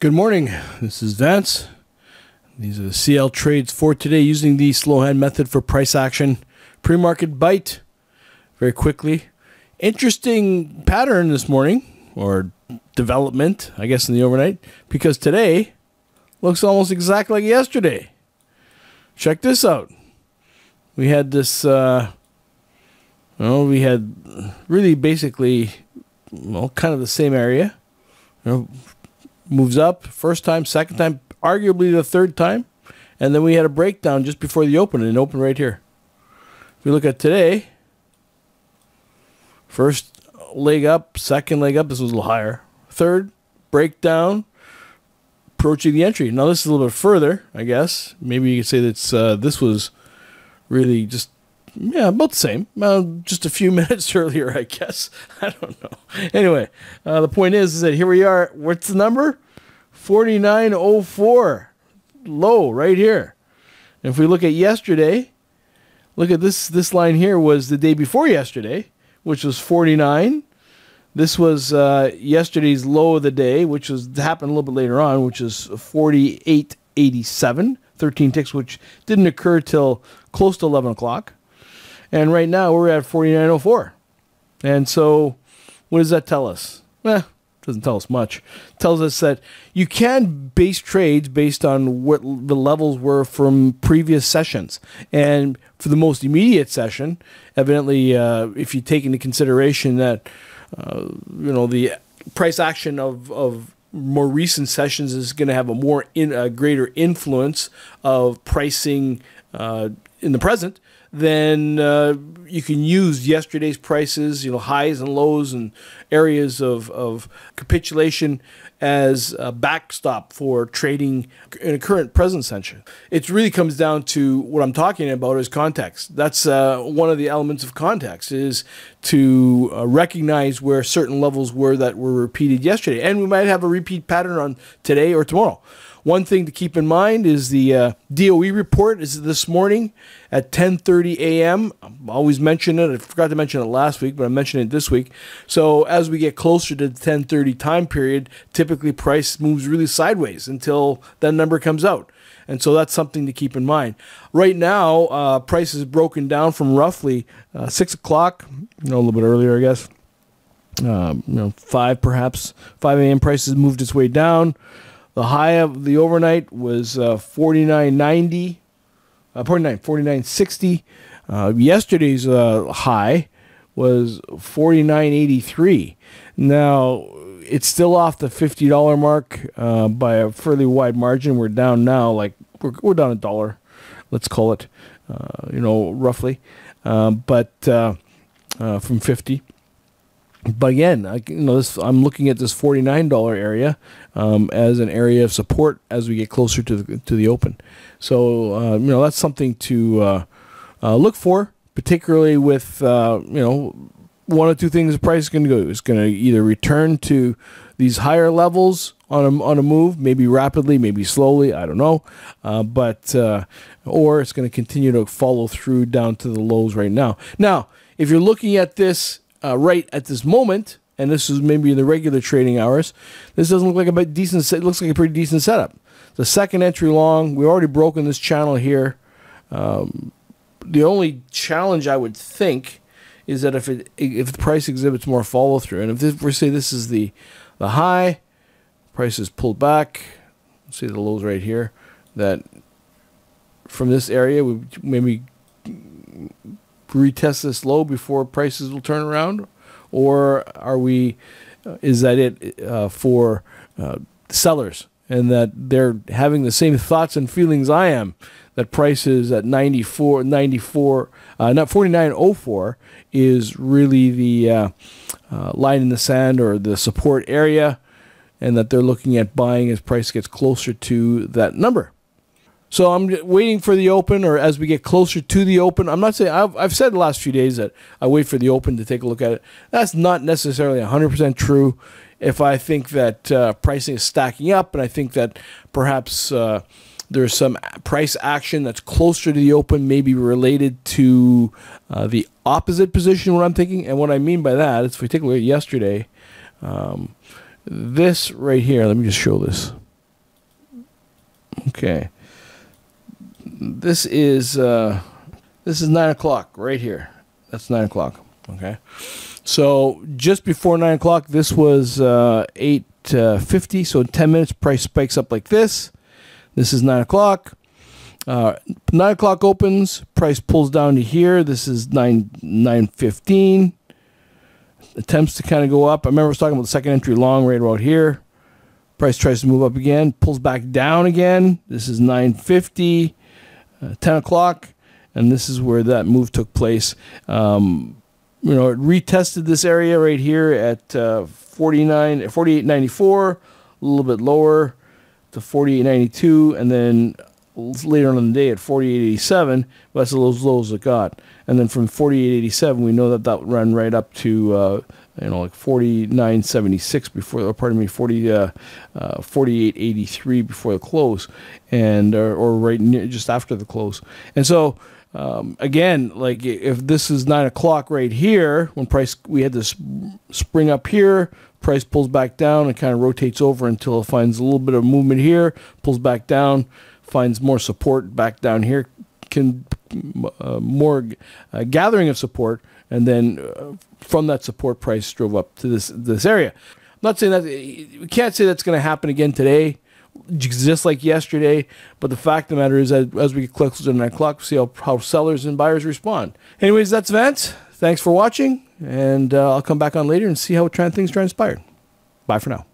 Good morning. This is Vance. These are the CL trades for today using the slow hand method for price action. Pre-market bite very quickly. Interesting pattern this morning, or development, I guess, in the overnight, because today looks almost exactly like yesterday. Check this out. We had this, we had really basically, kind of the same area. Moves up first time, second time, arguably the third time, and then we had a breakdown just before the open, and it opened right here. If we look at today, first leg up, second leg up, this was a little higher. Third, breakdown, approaching the entry. Now this is a little bit further, I guess. Maybe you could say that this was really just, about the same. Just a few minutes earlier, I guess. I don't know. Anyway, the point is that here we are. What's the number? 49.04. Low right here. And if we look at yesterday, look at this line here was the day before yesterday, which was 49. This was yesterday's low of the day, which happened a little bit later on, which is 48.87. 13 ticks, which didn't occur till close to 11 o'clock. And right now we're at 49.04. And so what does that tell us? Doesn't tell us much. It tells us that you can base trades based on what the levels were from previous sessions. And for the most immediate session, evidently, if you take into consideration that, the price action of more recent sessions is going to have a greater influence of pricing in the present, then you can use yesterday's prices, highs and lows and areas of capitulation as a backstop for trading in a current present session. It really comes down to what I'm talking about is context. That's one of the elements of context, is to recognize where certain levels were that were repeated yesterday. And we might have a repeat pattern on today or tomorrow. One thing to keep in mind is the DOE report is this morning at 10:30 a.m. I always mention it. I forgot to mention it last week, but I mentioned it this week. So as we get closer to the 10:30 time period, typically price moves really sideways until that number comes out. And so that's something to keep in mind. Right now, price is broken down from roughly 6 o'clock, a little bit earlier, I guess. 5 perhaps. 5 a.m. prices moved its way down. The high of the overnight was 49.90, 49.60. Yesterday's high was 49.83. Now, it's still off the $50 mark by a fairly wide margin. We're down now, we're down $1, let's call it, roughly, but from 50. But again, I'm looking at this $49 area as an area of support as we get closer to the open. So that's something to look for, particularly with one of two things the price is going to go. It's going to either return to these higher levels on a move, maybe rapidly, maybe slowly, I don't know, or it's going to continue to follow through down to the lows right now. Now, if you're looking at this right at this moment, and this is maybe in the regular trading hours, this doesn't look like a decent. It looks like a pretty decent setup. The second entry long, we've already broken this channel here. The only challenge I would think is that if the price exhibits more follow through, and if we say this is the high, price is pulled back. Let's see the lows right here. That from this area, we maybe retest this low before prices will turn around, or is that it for sellers, and that they're having the same thoughts and feelings I am, that prices at 49.04 is really the line in the sand or the support area, and that they're looking at buying as price gets closer to that number. So I'm waiting for the open, or as we get closer to the open. I'm not saying, I've said the last few days that I wait for the open to take a look at it. That's not necessarily 100% true. If I think that pricing is stacking up, and I think that perhaps there's some price action that's closer to the open, maybe related to the opposite position, what I'm thinking. And what I mean by that is, if we take a look at yesterday, this right here, let me just show this. Okay. This is 9 o'clock right here. That's 9 o'clock. Okay. So just before 9 o'clock, this was 8:50. So in 10 minutes, price spikes up like this. This is 9 o'clock. 9 o'clock opens, price pulls down to here. This is 9:15. Attempts to kind of go up. I remember I was talking about the second entry long right about here. Price tries to move up again, pulls back down again. This is 9:50, 10 o'clock, and this is where that move took place. It retested this area right here at 48.94, a little bit lower to 48.92, and then later on in the day at 48.87. That's as low as it got. And then from 48.87, we know that ran right up to like 49.76 before, 48.83 before the close, and or right near, just after the close. And so again, like if this is 9 o'clock right here, when we had this spring up here, price pulls back down and kind of rotates over until it finds a little bit of movement here, pulls back down, finds more support back down here, more gathering of support, and then from that support, price drove up to this area. I'm not saying that we can't say that's going to happen again today, just like yesterday, but the fact of the matter is that as we get closer to 9 o'clock, we'll see how sellers and buyers respond. Anyways, that's Vance. Thanks for watching, and I'll come back on later and see how things transpired. Bye for now.